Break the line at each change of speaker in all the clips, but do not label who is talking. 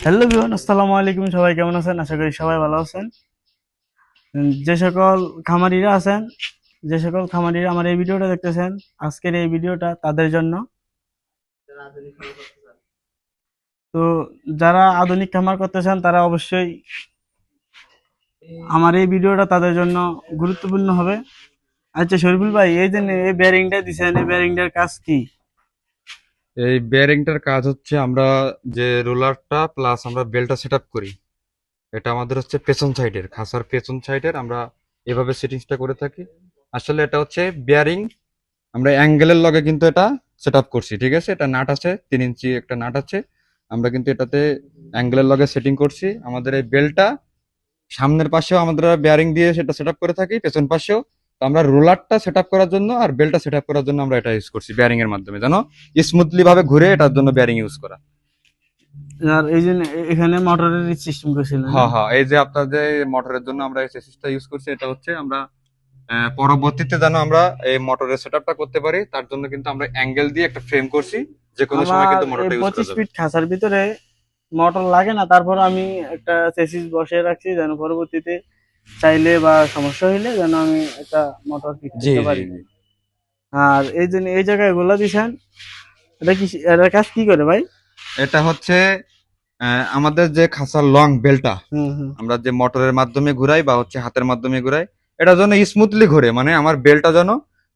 Hello everyone, আসসালামু আলাইকুম। সবাই কেমন আছেন? আশা করি সবাই ভালো আছেন। যে সকল খামারিরা আছেন, যে সকল খামারিরা আমার এই ভিডিওটা দেখতেছেন, আজকের এই ভিডিওটা তাদের জন্য। তো যারা আধুনিক খামার করতে চান তারা অবশ্যই আমার এই ভিডিওটা তাদের জন্য গুরুত্বপূর্ণ হবে। আচ্ছা শরীফুল ভাই, এই যে এই বেয়ারিংটা দিছেন, এই বেয়ারিংটার কাজ কি?
এই বেয়ারিংটার কাজ হচ্ছে আমরা যে রোলারটা প্লাস আমরা বেলটা সেট আপ করি, এটা আমাদের হচ্ছে পেছন সাইডের খাসার পেছন সাইডের আমরা এভাবে সেটিংসটা করে থাকি। আসলে এটা হচ্ছে বেয়ারিং, আমরা অ্যাঙ্গেলের লগে কিন্তু এটা সেট আপ করছি, ঠিক আছে। এটা নাট আছে, 3 ইঞ্চি একটা নাট আছে, আমরা কিন্তু এটাতে অ্যাঙ্গেলের লগে সেটিং করছি। আমাদের এই বেলটা সামনের পাশেও আমাদের বেয়ারিং দিয়ে সেটা সেট আপ করে থাকি, পেছন পাশেও। তো আমরা রোলারটা সেট আপ করার জন্য আর বেলটা সেট আপ করার জন্য আমরা এটা ইউজ করছি বেয়ারিং এর মাধ্যমে, যেন স্মুথলি ভাবে ঘুরে, এটার জন্য বেয়ারিং ইউজ করা।
আর এই যে এখানে মোটরের সিস্টেম করেছিলেন না?
হ্যাঁ হ্যাঁ, এই যে আপনার যে মোটরের জন্য আমরা এই চেসিসটা ইউজ করছি, এটা হচ্ছে আমরা পরবর্তীতে যেন আমরা এই মোটরের সেটআপটা করতে পারি, তার জন্য কিন্তু আমরা অ্যাঙ্গেল দিয়ে একটা ফ্রেম করছি, যে কোনো সময়
আমার
কিন্তু
এই
মোটরটা ইউজ করা
25
যাবে।
ফিট খাঁচার ভিতরে মোটর লাগে না, তারপর আমি একটা চেসিস বসিয়ে রাখছি যেন পরবর্তীতে চাইলে বা সমস্যা হইলে যেন আমি একটা মোটর ফিট
জি
করতে
জি
পারি।
জি।
আর এই জন্য এই জায়গায় গোলা দিছেন, এটা কি, এটার কাজ কি করে ভাই?
এটা হচ্ছে আমাদের যে খাঁচার লং বেলটা
হুম হুম।
আমরা যে মোটরের মাধ্যমে ঘুরাই বা হচ্ছে হাতের মাধ্যমে ঘুরাই, এটা যেন স্মুথলি ঘুরে, মানে আমার বেলটা যেন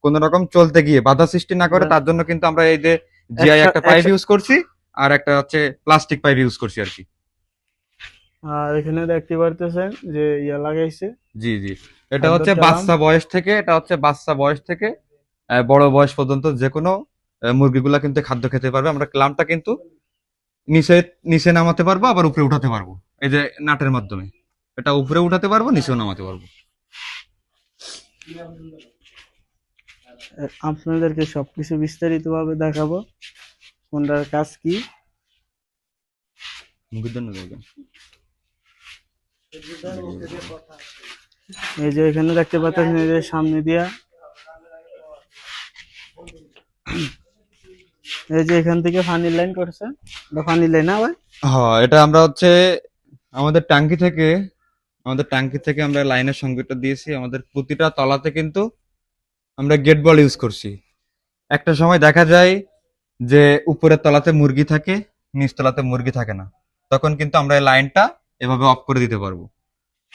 কোন রকম চলতে গিয়ে বাধা সৃষ্টি না করে, তার জন্য কিন্তু আমরা এই যে জিআই
একশো
একটা পাইপ
একশো।
ইউজ করছি, আর একটা হচ্ছে প্লাস্টিক পাইপ ইউজ করছি আর কি।
আর এখানে দেখতে পারতেছেন যে ইয়া লাগাইছে,
জি জি। এটা
খাদ্যর
হচ্ছে
তেলাম।
বাচ্চা বয়স থেকে, এটা হচ্ছে বাচ্চা বয়স থেকে বড় বয়স পর্যন্ত যে কোনো মুরগিগুলা কিন্তু খাদ্য খেতে পারবে। আমরা ক্লামটা কিন্তু নিচে নিচে নামাতে পারবো, আবার উপরে উঠাতে পারবো, এই যে নাটের মাধ্যমে এটা উপরে উঠাতে পারবো, নিচেও নামাতে পারবো।
আপনাদেরকে সবকিছু বিস্তারিত ভাবে দেখাবো কোনটার কাজ কি।
মুরগির জন্য জায়গা।
এই যে এখানে দেখতে পাচ্ছেন, এই যে সামনে দিয়া, এই যে এখান থেকে ফানি লাইন করছে, এটা ফানি লাইন না ভাই?
হ্যাঁ, এটা আমরা হচ্ছে আমাদের ট্যাঙ্কি থেকে আমাদের ট্যাঙ্কি থেকে আমরা লাইনের সংযোগটা দিয়েছি। আমাদের প্রতিটা তলাতে কিন্তু আমরা গেট বল ইউজ করছি। একটা সময় দেখা যায় যে উপরের তলাতে মুরগি থাকে, নিচ তলাতে মুরগি থাকে না, তখন কিন্তু আমরা এই লাইনটা এভাবে অফ করে দিতে পারবো,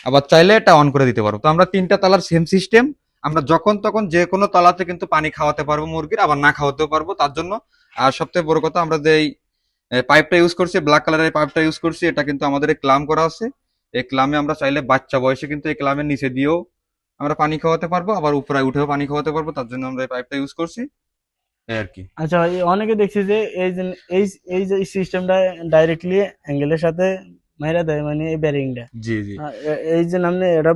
আবার চাইলে এটা অন করে দিতে পারবো। তো আমরা 3টা তলার সেম সিস্টেম, আমরা যখন তখন যে কোনো তলাতে কিন্তু পানি খাওয়াতে পারবো মুরগির, আবার না খাওয়াতেও পারবো তার জন্য। আর সবথেকে বড় কথা, আমরা যে পাইপটা ইউজ করছি, ব্ল্যাক কালারের পাইপটা ইউজ করছি, এটা কিন্তু আমাদের এই ক্লাম করা আছে। এই ক্লামে আমরা চাইলে বাচ্চা বয়সে কিন্তু এই ক্লামের নিচে দিয়েও আমরা পানি খাওয়াতে পারবো, আবার উপরে উঠেও পানি খাওয়াতে পারবো, তার জন্য আমরা এই পাইপটা ইউজ করছি, এই আর কি।
আচ্ছা ভাই, অনেকে দেখছি যে এই যে এই এই যে সিস্টেমটা ডাইরেক্টলি অ্যাঙ্গেলের সাথে মাইরা দেয়, মানে এই ব্যারিংটা।
জি জি।
এই যে নামনে এটা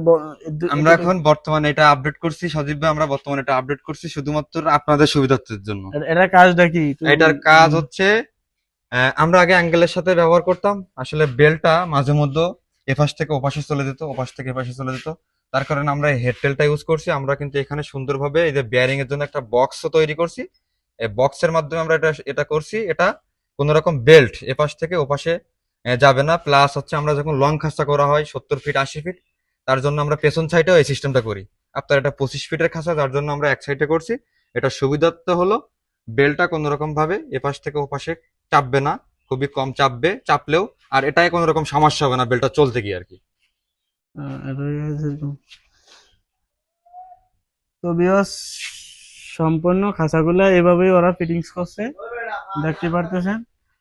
আমরা এখন বর্তমানে এটা আপডেট করছি সজীব ভাই, আমরা বর্তমানে এটা আপডেট করছি শুধুমাত্র আপনাদের সুবিধার্থের জন্য।
এটার কাজটা কি
এটার কাজ হচ্ছে আমরা আগে অ্যাঙ্গেলের সাথে ব্যবহার করতাম, আসলে বেলটা মাঝে মধ্যে এপাশ থেকে ওপাশে চলে যেত, ওপাশ থেকে এপাশে চলে যেত। তার কারণে আমরা হেড টেলটা ইউজ করছি। আমরা কিন্তু এখানে সুন্দরভাবে এই যে বেয়ারিং এর জন্য একটা বক্সও তৈরি করছি, এই বক্সের মাধ্যমে আমরা এটা এটা করছি। এটা কোনো রকম বেল্ট এপাশ থেকে ওপাশে যাবে না। প্লাস হচ্ছে আমরা যখন লং খাঁচা করা হয় 70 ফিট 80 ফিট, তার জন্য আমরা পেছন সাইডেও এই সিস্টেমটা করি। আপনার এটা 25 ফিটের খাঁচা, যার জন্য আমরা এক সাইডে করছি। এটা সুবিধার্থ হলো বেলটা কোনো রকম ভাবে এপাশ থেকে ওপাশে চাপবে না, খুবই কম চাপবে, চাপলেও আর এটাই কোনো রকম সমস্যা হবে না বেলটা চলতে গিয়ে আর কি।
এরকম। তো বিয়স, সম্পূর্ণ খাঁচাগুলা এভাবেই ওরা ফিটিংস করছে, দেখতে পারতেছেন।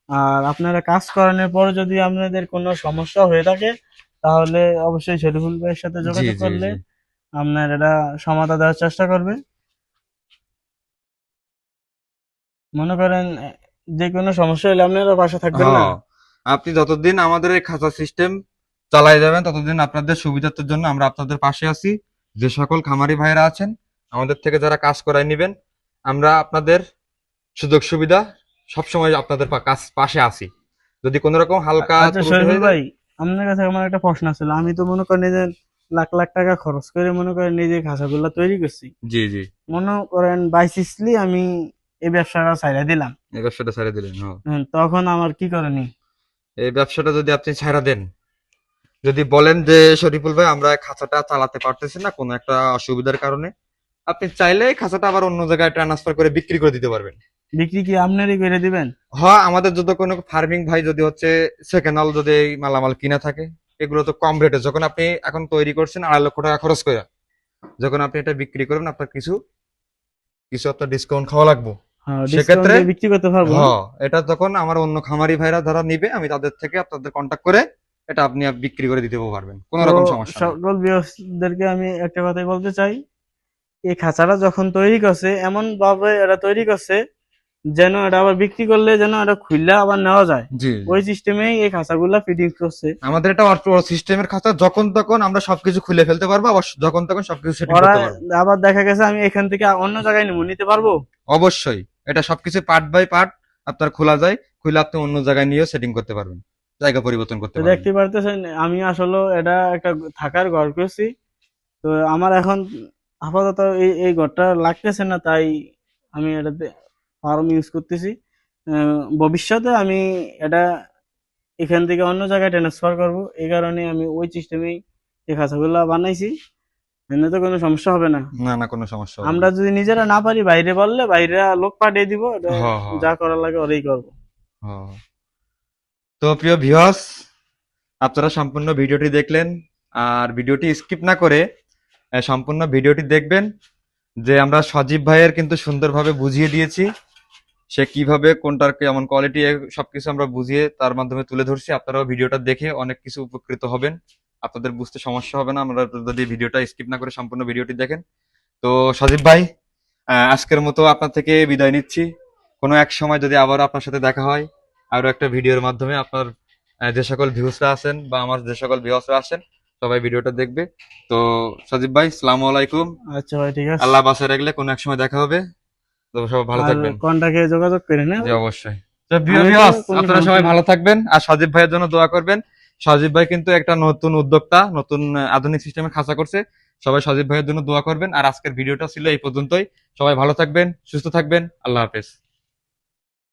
আর আপনারা কাজ করানোর পর যদি আপনাদের কোনো সমস্যা হয়ে থাকে, তাহলে অবশ্যই শরীফুল ভাইয়ের সাথে
জি
যোগাযোগ
জি
করলে
জি।
আপনার এটা সমাধান দেওয়ার চেষ্টা করবে। মনে করেন যে কোনো সমস্যা হলে আপনারা পাশে থাকবেন না?
হ্যাঁ, আপনি যতদিন আমাদের এই খাঁচা সিস্টেম চালাই যাবেন, ততদিন আপনাদের সুবিধার্থের জন্য আমরা আপনাদের পাশে আছি। যে সকল খামারি ভাইরা আছেন আমাদের থেকে যারা কাজ করায় নিবেন, আমরা আপনাদের সুযোগ সুবিধা সবসময় আপনাদের কাছ পাশে আছি। যদি কোনো রকম হালকা
আচ্ছা
ত্রুটি
শরীফুল
হয়ে যায়।
ভাই, আপনার কাছে আমার একটা প্রশ্ন ছিল। আমি তো মনে করেন এই যে লাখ লাখ টাকা খরচ করে মনে করেন এই যে খাঁচাগুলা তৈরি করছি,
জি জি।
মনে করেন বাইসিসলি আমি এই ব্যবসাটা ছাইড়া দিলাম।
এই ব্যবসাটা ছেড়ে দিলেন, হ্যাঁ।
তখন আমার কি করণীয়?
এই ব্যবসাটা যদি আপনি ছাড়া দেন, যদি বলেন যে শরীফুল ভাই আমরা খাঁচাটা চালাতে পারতেছি না কোনো একটা অসুবিধার কারণে, আপনি চাইলে খাঁচাটা আবার অন্য জায়গায় ট্রান্সফার করে বিক্রি করে দিতে পারবেন।
বিক্রি কি আপনারই করে দিবেন?
হয় আমাদের যদি কোনো ফার্মিং ভাই যদি হচ্ছে সেকেন্ড হল যদি এই মালামাল কিনা থাকে, এগুলো তো কম রেটে, যখন আপনি এখন তৈরি করছেন 2.5 লক্ষ টাকা খরচ করে, যখন আপনি এটা বিক্রি করবেন আপনার কিছু কিছু আপনার ডিসকাউন্ট খাওয়া লাগবে।
হ্যাঁ, ডিসকাউন্ট
সেক্ষেত্রে
দিয়ে বিক্রি করতে পারবো না?
এটা তখন আমার অন্য খামারি ভাইরা যারা নিবে আমি তাদের থেকে আপনাদের কন্ট্যাক্ট করে এটা আপনি বিক্রি করে দিতে পারবেন, কোনো
তো
রকম সমস্যা নেই।
সকল ভিউয়ার্সদেরকে আমি একটা কথাই বলতে চাই, এই খাঁচাটা যখন তৈরি করছে এমন ভাবে এটা তৈরি করছে যেন এটা আবার বিক্রি করলে যেন এটা খুললে আবার নেওয়া যায়,
জি
ওই সিস্টেমেই এই খাঁচাগুলা ফিটিং করছে।
আমাদের এটা অটো সিস্টেমের খাতা, যখন তখন আমরা সবকিছু খুলে ফেলতে পারবো, আবার যখন তখন সবকিছু সেটিং
ওরা
করতে পারবো।
আবার দেখা গেছে আমি এখান থেকে অন্য জায়গায় নিতে পারবো।
অবশ্যই এটা সবকিছু পার্ট বাই পার্ট আপনার খোলা যায়, খুলে আপনি অন্য জায়গায় নিয়েও সেটিং করতে পারবেন, জায়গা পরিবর্তন করতে
তো
পারবেন।
দেখতে পারতেছেন আমি আসলে এটা একটা থাকার ঘর করছি। তো আমার এখন আপাতত এই ঘরটা লাগতেছে না, তাই আমি এটাতে ফার্ম ইউজ করতেছি। ভবিষ্যতে আমি এটা এখান থেকে অন্য জায়গায় ট্রান্সফার করব, এই কারণে আমি ওই সিস্টেমেই এই খাঁচাগুলা বানাইছি। এমনি তো কোনো সমস্যা হবে না।
না না কোনো সমস্যা হবে
আমরা
না।
যদি নিজেরা না পারি বাইরে বললে বাইরে লোক পাঠিয়ে দিব, এটা
হ হ
যা করার লাগে ওরাই করবো।
হ। তো প্রিয় ভিউয়ার্স, আপনারা সম্পূর্ণ ভিডিওটি দেখলেন, আর ভিডিওটি স্কিপ না করে সম্পূর্ণ ভিডিওটি দেখবেন, যে আমরা সজীব ভাইয়ের কিন্তু সুন্দরভাবে বুঝিয়ে দিয়েছি সে কিভাবে কোনটার কেমন কোয়ালিটি সবকিছু আমরা বুঝিয়ে তার মাধ্যমে তুলে ধরছি। আপনারাও ভিডিওটা দেখে অনেক কিছু উপকৃত হবেন, আপনাদের বুঝতে সমস্যা হবে না আমরা যদি ভিডিওটা স্কিপ না করে সম্পূর্ণ ভিডিওটি দেখেন। তো সজীব ভাই, আজকের মতো আপনার থেকে বিদায় নিচ্ছি। কোনো এক সময় যদি আবার আপনার সাথে দেখা হয় আরো একটা ভিডিওর মাধ্যমে, আপনার যে সকল ভিউসরা আছেন বা আমার যে সকল ভিউসরা আছেন সবাই ভিডিওটা দেখবে। তো সজীব ভাই, সালামু আলাইকুম।
আচ্ছা ভাই, ঠিক আছে।
আল্লাহ বাসায় রাখলে কোনো এক সময় দেখা হবে। তো সবাই ভালো
আর
থাকবেন।
কন্টাক্টে যোগাযোগ করে না।
জি অবশ্যই। তো
আমি তো
ভিউয়ার্স,
কোনো
আপনারা
সমস্যা
সবাই
নেই।
ভালো থাকবেন আর সজীব ভাইয়ের জন্য দোয়া করবেন। সজীব ভাই কিন্তু একটা নতুন উদ্যোক্তা, নতুন আধুনিক সিস্টেমে খাঁচা করছে। সবাই সজীব ভাইয়ের জন্য দোয়া করবেন। আর আজকের ভিডিওটা ছিল এই পর্যন্তই। সবাই ভালো থাকবেন, সুস্থ থাকবেন। আল্লাহ হাফেজ।